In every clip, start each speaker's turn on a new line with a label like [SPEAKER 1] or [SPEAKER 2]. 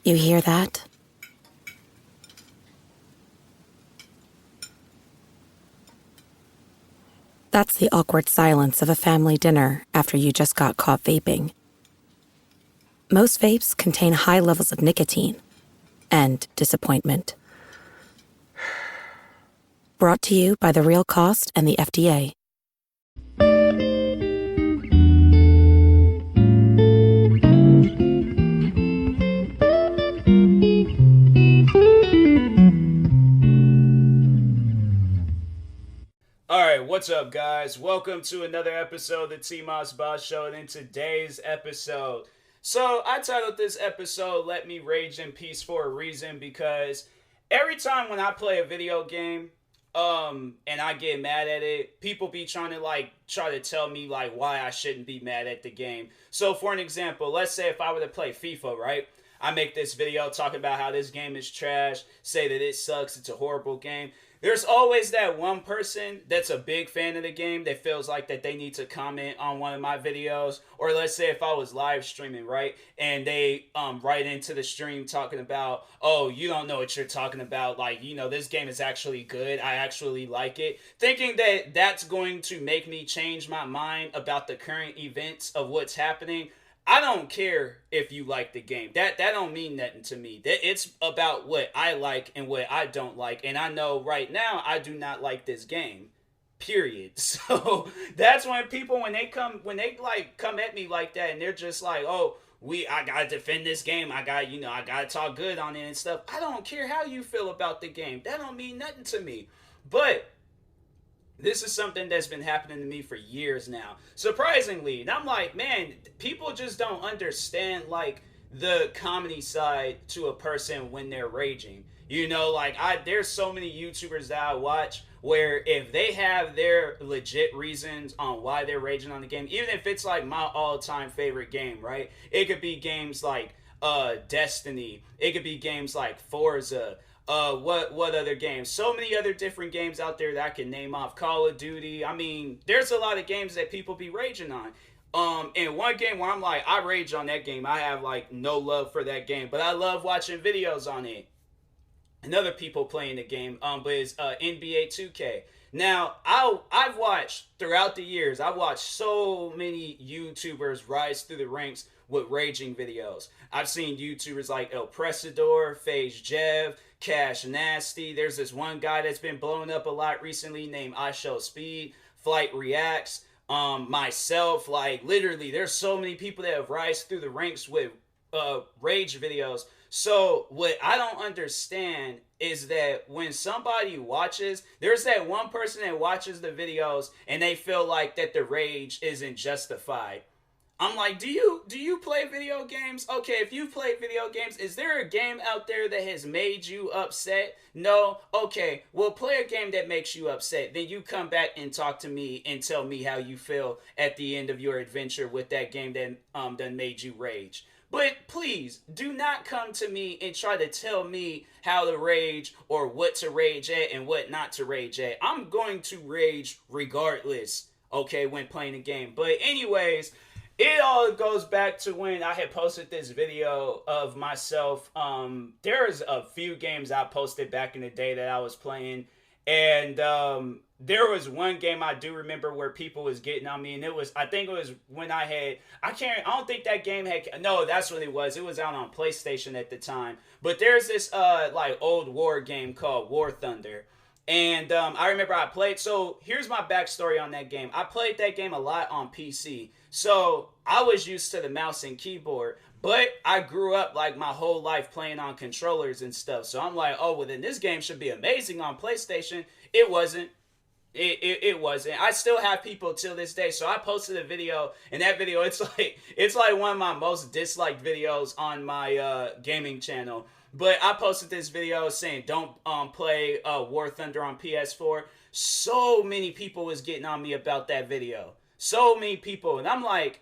[SPEAKER 1] You hear that? That's the awkward silence of a family dinner after you just got caught vaping. Most vapes contain high levels of nicotine and disappointment. Brought to you by The Real Cost and the FDA.
[SPEAKER 2] Alright, what's up guys? Welcome to another episode of the TMossBoss Show, and in today's episode, so I titled this episode, Let Me Rage in Peace, for a reason, because every time when I play a video game, and I get mad at it, people be trying to tell me why I shouldn't be mad at the game. So for an example, let's say if I were to play FIFA, right? I make this video talking about how this game is trash, say that it sucks, it's a horrible game. There's always that one person that's a big fan of the game that feels like that they need to comment on one of my videos. Or let's say if I was live streaming, right? And they write into the stream talking about, oh, you don't know what you're talking about. This game is actually good. I actually like it. Thinking that that's going to make me change my mind about the current events of what's happening. I don't care if you like the game. That don't mean nothing to me. It's about what I like and what I don't like. And I know right now I do not like this game. Period. So that's when people when they come at me like that and they're just like, oh, I gotta defend this game. I gotta talk good on it and stuff. I don't care how you feel about the game. That don't mean nothing to me. But this is something that's been happening to me for years now. Surprisingly. And I'm like, man, people just don't understand, the comedy side to a person when they're raging. There's so many YouTubers that I watch where if they have their legit reasons on why they're raging on the game, even if it's my all-time favorite game, right? It could be games like Destiny. It could be games like Forza. What other games? So many other different games out there that I can name off. Call of Duty. I mean, there's a lot of games that people be raging on. And one game where I'm like, I rage on that game. I have no love for that game, but I love watching videos on it. And other people playing the game, but it's NBA 2K. Now, I've watched throughout the years. I've watched so many YouTubers rise through the ranks with raging videos. I've seen YouTubers like El Presador, FaZe Jev, Cash Nasty. There's this one guy that's been blowing up a lot recently named I Show Speed, Flight Reacts, myself. Literally, there's so many people that have rise through the ranks with rage videos. So what I don't understand is that when somebody watches, there's that one person that watches the videos and they feel like that the rage isn't justified. I'm like, do you play video games? Okay, if you've played video games, is there a game out there that has made you upset? No? Okay, well, play a game that makes you upset. Then you come back and talk to me and tell me how you feel at the end of your adventure with that game that made you rage. But please, do not come to me and try to tell me how to rage or what to rage at and what not to rage at. I'm going to rage regardless, okay, when playing a game. But anyways, it all goes back to when I had posted this video of myself. There's a few games I posted back in the day that I was playing. And there was one game I do remember where people was getting on me. And I think it was when I don't think that game no, that's what it was. It was out on PlayStation at the time. But there's this old war game called War Thunder. And I remember I played, so here's my backstory on that game. I played that game a lot on PC. So I was used to the mouse and keyboard, but I grew up my whole life playing on controllers and stuff. So I'm like, oh, well then this game should be amazing on PlayStation. It wasn't. It wasn't. I still have people till this day. So I posted a video, and that video, it's like one of my most disliked videos on my gaming channel. But I posted this video saying don't play War Thunder on PS4. So many people was getting on me about that video. So many people. And I'm like,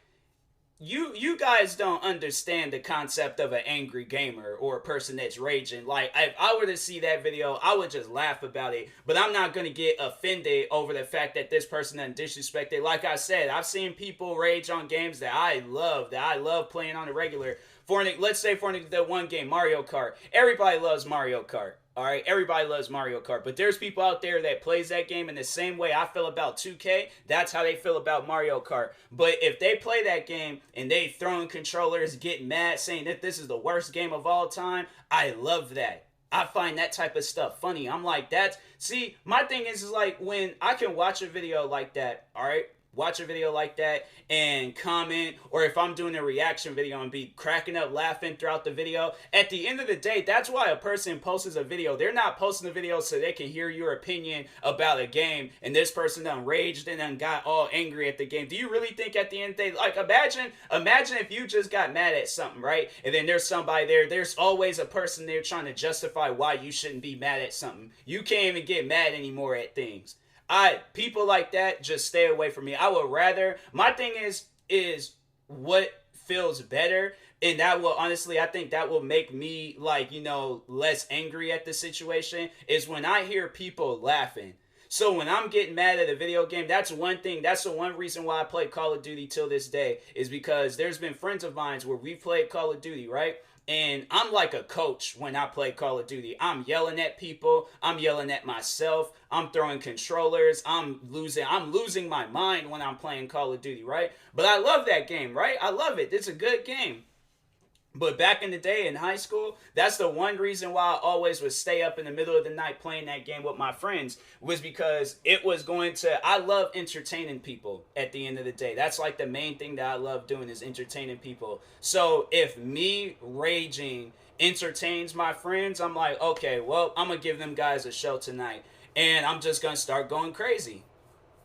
[SPEAKER 2] you guys don't understand the concept of an angry gamer or a person that's raging. Like, if I were to see that video, I would just laugh about it. But I'm not gonna get offended over the fact that this person done disrespected. Like I said, I've seen people rage on games that I love playing on the regular. Let's say for the one game, Mario Kart. Everybody loves Mario Kart. All right, everybody loves Mario Kart, but there's people out there that plays that game in the same way I feel about 2K. That's how they feel about Mario Kart. But if they play that game and they throwing controllers, getting mad, saying that this is the worst game of all time, I love that. I find that type of stuff funny. I'm like, that's see, my thing is like when I can watch a video like that, all right? Watch a video like that and comment, or if I'm doing a reaction video and be cracking up laughing throughout the video, at the end of the day, that's why a person posts a video. They're not posting the video so they can hear your opinion about a game, and this person done raged and then got all angry at the game. Do you really think at the end of the day, like, imagine if you just got mad at something, right? And then there's somebody there, there's always a person there trying to justify why you shouldn't be mad at something. You can't even get mad anymore at things. People like that, just stay away from me. I would rather, my thing is what feels better, and that will honestly, I think that will make me, like, less angry at the situation, is when I hear people laughing. So when I'm getting mad at a video game, that's one thing, that's the one reason why I play Call of Duty till this day, is because there's been friends of mine where we played Call of Duty, right? And I'm like a coach when I play Call of Duty. I'm yelling at people. I'm yelling at myself. I'm throwing controllers. I'm losing my mind when I'm playing Call of Duty, right? But I love that game, right? I love it. It's a good game. But back in the day in high school, that's the one reason why I always would stay up in the middle of the night playing that game with my friends, was because I love entertaining people at the end of the day. That's like the main thing that I love doing, is entertaining people. So if me raging entertains my friends, I'm like, okay, well, I'm going to give them guys a show tonight. And I'm just going to start going crazy.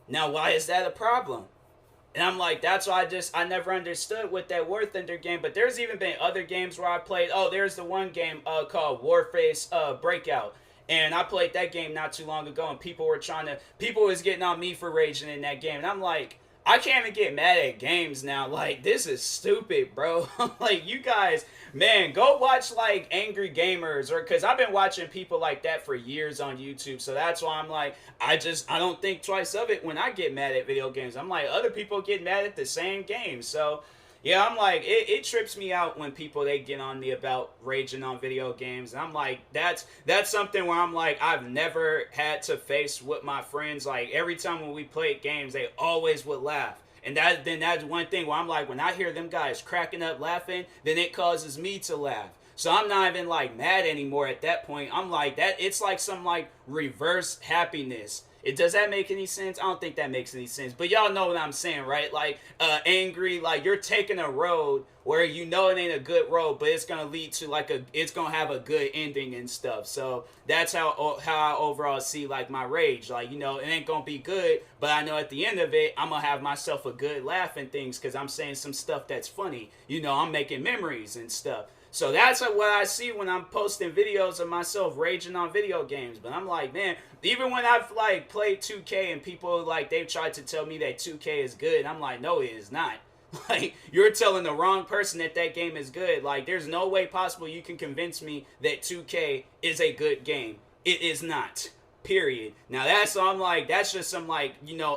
[SPEAKER 2] Now, why is that a problem? And I'm like, that's why I never understood what that War Thunder game. But there's even been other games where I played. Oh, there's the one game called Warface Breakout. And I played that game not too long ago, and people was getting on me for raging in that game. And I'm like, I can't even get mad at games now. Like, this is stupid, bro. Like, you guys, man, go watch, like, Angry Gamers, or, because I've been watching people like that for years on YouTube. So that's why I'm like, I don't think twice of it when I get mad at video games. I'm like, other people get mad at the same game. So yeah, I'm like, it trips me out when people, they get on me about raging on video games. And I'm like, that's something where I'm like, I've never had to face with my friends. Like, every time when we played games, they always would laugh. And that's one thing where I'm like, when I hear them guys cracking up laughing, then it causes me to laugh. So I'm not even like mad anymore at that point. I'm like, it's like some like reverse happiness. Does that make any sense? I don't think that makes any sense. But y'all know what I'm saying, right? Like, angry, like you're taking a road where you know it ain't a good road, but it's gonna lead to it's gonna have a good ending and stuff. So that's how I overall see like my rage. Like, it ain't gonna be good, but I know at the end of it, I'm gonna have myself a good laugh and things, because I'm saying some stuff that's funny. I'm making memories and stuff. So that's what I see when I'm posting videos of myself raging on video games. But I'm like, man, even when I've like played 2K and people like they've tried to tell me that 2K is good, I'm like, no, it is not. Like, you're telling the wrong person that game is good. Like, there's no way possible you can convince me that 2K is a good game. It is not. Period. Now that's just some like,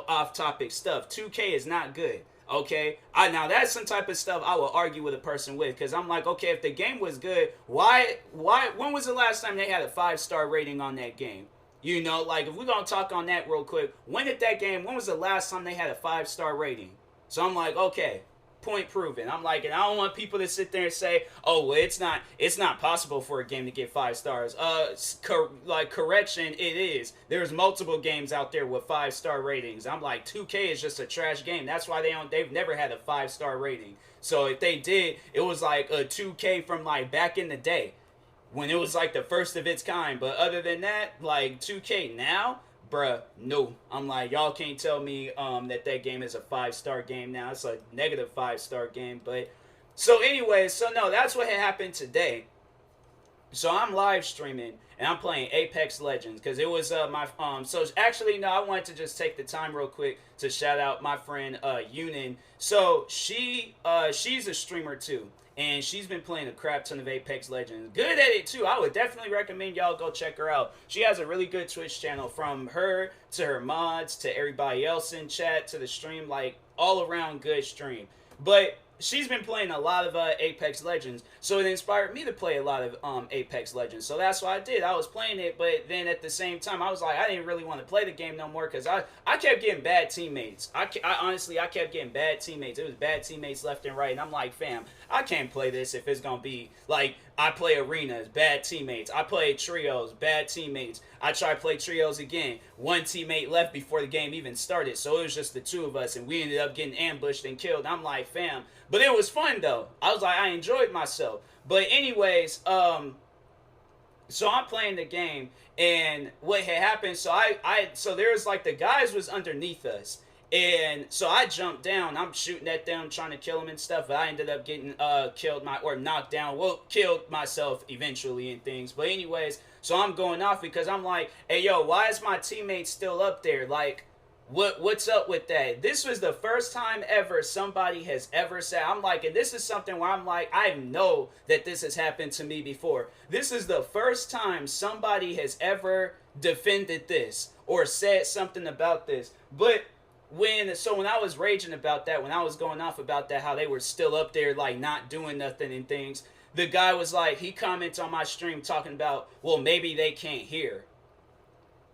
[SPEAKER 2] off topic stuff. 2K is not good. Okay, now that's some type of stuff I will argue with a person with, because I'm like, okay, if the game was good, why, when was the last time they had a 5-star rating on that game? Like, if we're gonna talk on that real quick, when was the last time they had a 5-star rating? So I'm like, okay, point proven. I'm like, and I don't want people to sit there and say, oh, well, it's not possible for a game to get 5 stars. Correction, it is. There's multiple games out there with 5-star ratings. I'm like, 2K is just a trash game. That's why they've never had a 5-star rating. So if they did, it was like a 2K from like back in the day, when it was like the first of its kind. But other than that, like 2K now, bruh, no. I'm like, y'all can't tell me that game is a 5-star game now. It's a negative 5-star game. But so anyway, so no, that's what happened today. So I'm live streaming and I'm playing Apex Legends because it was my so actually no, I wanted to just take the time real quick to shout out my friend Yunin. So she's a streamer too, and she's been playing a crap ton of Apex Legends. Good at it too. I would definitely recommend y'all go check her out. She has a really good Twitch channel, from her to her mods to everybody else in chat to the stream, like all around good stream. But she's been playing a lot of Apex Legends, so it inspired me to play a lot of Apex Legends. So that's what I did. I was playing it, but then at the same time, I was like, I didn't really want to play the game no more because I kept getting bad teammates. I honestly, I kept getting bad teammates. It was bad teammates left and right, and I'm like, fam, I can't play this if it's gonna be like I play arenas, bad teammates. I play trios, bad teammates. I try to play trios again. One teammate left before the game even started, so it was just the two of us, and we ended up getting ambushed and killed. I'm like, fam. But it was fun, though. I was like, I enjoyed myself. But anyways, so I'm playing the game, and what had happened, so there was like, the guys was underneath us. And so I jumped down. I'm shooting at them, trying to kill them and stuff. But I ended up getting knocked down. Well, killed myself eventually and things. But anyways, so I'm going off because I'm like, hey, yo, why is my teammate still up there? Like, what's up with that? This was the first time ever somebody has ever said, I'm like, and this is something where I'm like, I know that this has happened to me before. This is the first time somebody has ever defended this or said something about this. But when I was raging about that, when I was going off about that, how they were still up there like not doing nothing and things, the guy was like, he comments on my stream talking about, well, maybe they can't hear.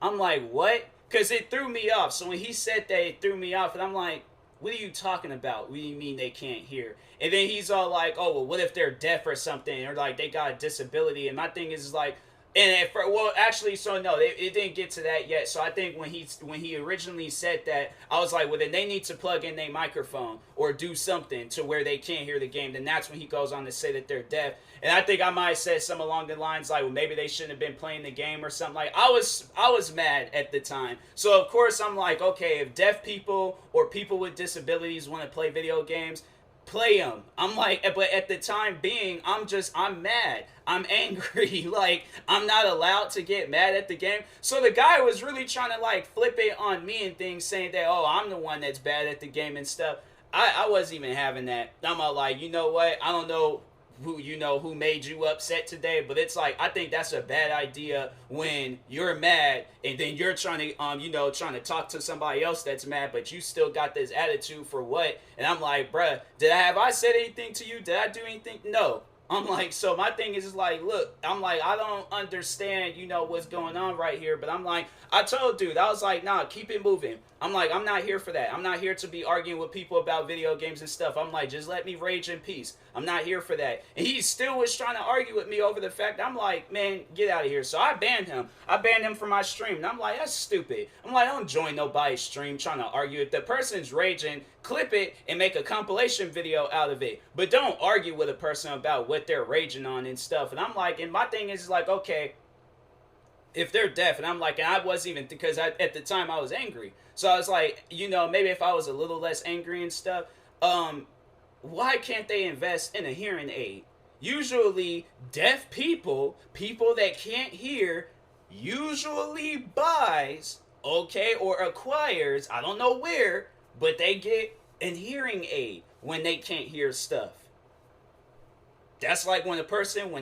[SPEAKER 2] I'm like, what? Because it threw me off. So when he said that, it threw me off, and I'm like, what are you talking about? What do you mean they can't hear? And then he's all like, oh, well, what if they're deaf or something, or like they got a disability? And my thing is like, and well, actually, so no, it didn't get to that yet. So I think when he originally said that, I was like, well, then they need to plug in their microphone or do something to where they can't hear the game. Then that's when he goes on to say that they're deaf. And I think I might have said something along the lines like, well, maybe they shouldn't have been playing the game or something. Like, I was mad at the time. So of course I'm like, okay, if deaf people or people with disabilities want to play video games, play them. I'm like, but at the time being, I'm mad. I'm angry. Like, I'm not allowed to get mad at the game. So the guy was really trying to like flip it on me and things, saying that, oh, I'm the one that's bad at the game and stuff. I wasn't even having that. I'm all like, you know what? I don't know who made you upset today, but it's like, I think that's a bad idea when you're mad and then you're trying to talk to somebody else that's mad, but you still got this attitude for what? And I'm like, bruh, have I said anything to you? Did I do anything? No. I'm like, so my thing is like, look, I'm like, I don't understand, what's going on right here. But I'm like, I told dude, I was like, nah, keep it moving. I'm like, I'm not here for that. I'm not here to be arguing with people about video games and stuff. I'm like, just let me rage in peace. I'm not here for that. And he still was trying to argue with me over the fact, I'm like, man, get out of here. So I banned him. I banned him from my stream. And I'm like, that's stupid. I'm like, I don't join nobody's stream trying to argue. If the person's raging, clip it and make a compilation video out of it. But don't argue with a person about what they're raging on and stuff. And I'm like, and my thing is like, okay, if they're deaf, and I'm like, and I wasn't even, because at the time I was angry. So I was like, maybe if I was a little less angry and stuff, why can't they invest in a hearing aid? Usually deaf people that can't hear, usually buys, okay, or acquires, I don't know where, but they get an hearing aid when they can't hear stuff. That's like when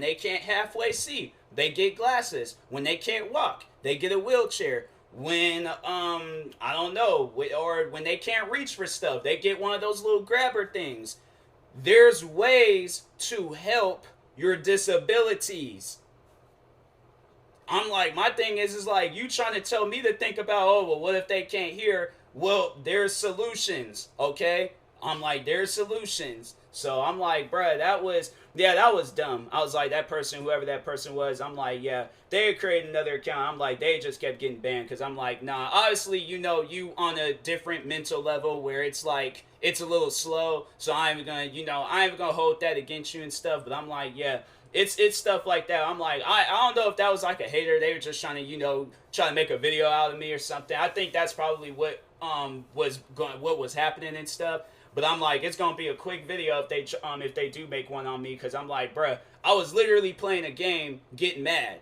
[SPEAKER 2] they can't halfway see, they get glasses. When they can't walk, they get a wheelchair. When, I don't know, or when they can't reach for stuff, they get one of those little grabber things. There's ways to help your disabilities. I'm like, my thing is like, you trying to tell me to think about, oh, well, what if they can't hear? Well, there's solutions, okay? I'm like, there's solutions. So I'm like, bruh, that was dumb. I was like, that person, whoever that person was, I'm like, yeah, they created another account. I'm like, they just kept getting banned because I'm like, nah, obviously, you on a different mental level where it's like, it's a little slow. So I ain't gonna hold that against you and stuff. But I'm like, yeah, it's stuff like that. I'm like, I don't know if that was like a hater. They were just trying to make a video out of me or something. I think that's probably what was happening and stuff. But I'm like, it's gonna be a quick video if they do make one on me, because I'm like, bruh, I was literally playing a game, getting mad.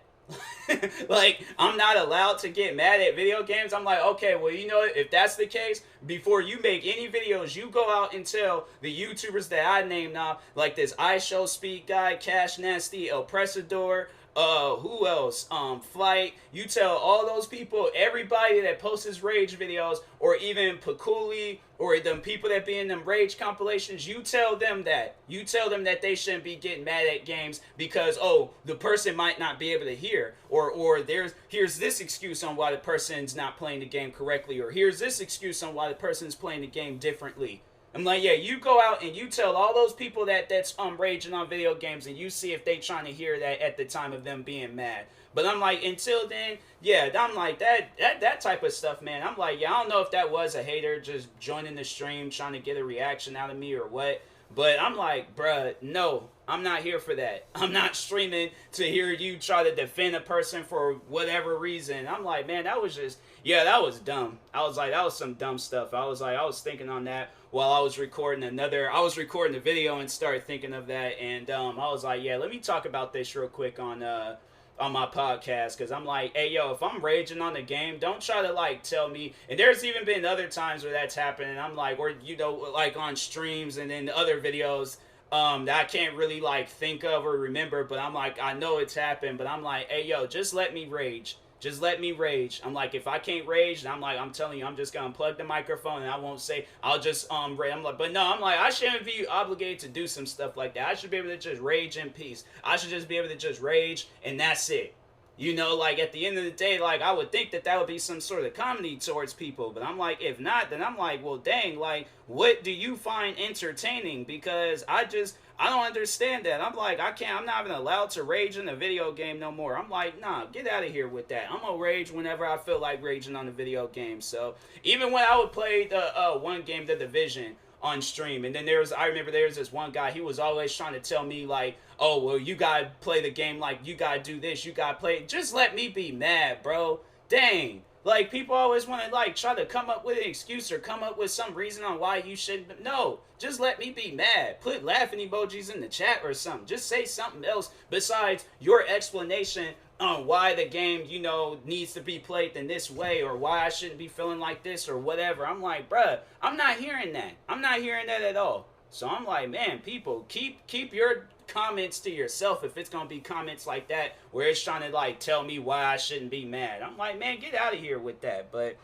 [SPEAKER 2] Like, I'm not allowed to get mad at video games. I'm like, okay, well, you know, if that's the case, before you make any videos, you go out and tell the YouTubers that I named off, like this iShow Speed Guy, Cash Nasty, El Presador, who else? Flight. You tell all those people, everybody that posts his rage videos, or even Pakuli, or them people that be in them rage compilations, you tell them that. You tell them that they shouldn't be getting mad at games because, oh, the person might not be able to hear, or here's this excuse on why the person's not playing the game correctly, or here's this excuse on why the person's playing the game differently. I'm like, yeah, you go out and you tell all those people that's raging on video games, and you see if they trying to hear that at the time of them being mad. But I'm like, until then, yeah, I'm like, that type of stuff, man. I'm like, yeah, I don't know if that was a hater just joining the stream trying to get a reaction out of me or what. But I'm like, bruh, no, I'm not here for that. I'm not streaming to hear you try to defend a person for whatever reason. I'm like, man, that was just, yeah, that was dumb. I was like, that was some dumb stuff. I was thinking on that while I was recording the video and started thinking of that. And I was like, yeah, let me talk about this real quick on my podcast, because I'm like, hey, yo, if I'm raging on the game, don't try to like tell me. And there's even been other times where that's happened, and I'm like, or you know, like on streams and in other videos that I can't really like think of or remember, but I'm like, I know it's happened, but I'm like, hey, yo, just let me rage. Just let me rage. I'm like, if I can't rage, I'm like, I'm telling you, I'm just gonna plug the microphone and I won't say, I'll just rage. I'm like, but no, I'm like, I shouldn't be obligated to do some stuff like that. I should be able to just rage in peace. I should just be able to just rage and that's it. You know, like at the end of the day, like I would think that would be some sort of comedy towards people, but I'm like, if not, then I'm like, well, dang, like, what do you find entertaining? Because I don't understand that. I'm like, I'm not even allowed to rage in a video game no more. I'm like, nah, get out of here with that. I'm gonna rage whenever I feel like raging on a video game. So even when I would play the one game, The Division, on stream, and then I remember there was this one guy, he was always trying to tell me like, oh, well, you gotta play the game, like, you gotta do this, you gotta play it. Just let me be mad, bro. Dang. Like, people always want to, like, try to come up with an excuse or come up with some reason on why you shouldn't. No, just let me be mad. Put laughing emojis in the chat or something. Just say something else besides your explanation on why the game, you know, needs to be played in this way, or why I shouldn't be feeling like this or whatever. I'm like, bruh, I'm not hearing that. I'm not hearing that at all. So I'm like, man, people, keep your comments to yourself if it's gonna be comments like that where it's trying to like tell me why I shouldn't be mad. I'm like, man, get out of here with that. But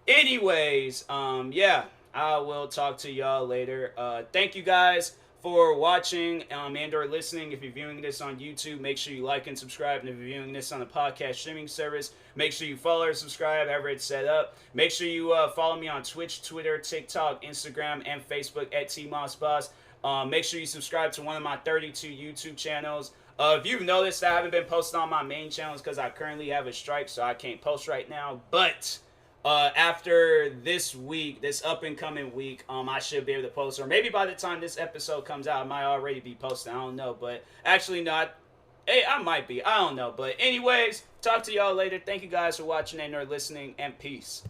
[SPEAKER 2] anyways, yeah, I will talk to y'all later. Thank you guys for watching and or listening. If you're viewing this on YouTube, make sure you like and subscribe. And if you're viewing this on a podcast streaming service, make sure you follow or subscribe, however it's set up. Make sure you follow me on Twitch, Twitter, TikTok, Instagram, and Facebook at TMossBoss. Make sure you subscribe to one of my 32 YouTube channels. If you've noticed, I haven't been posting on my main channels because I currently have a strike, so I can't post right now. But after this week, this up and coming week, I should be able to post, or maybe by the time this episode comes out, I might already be posting. I don't know, but actually not. Hey, I might be. I don't know. But anyways, talk to y'all later. Thank you guys for watching and or listening, and peace.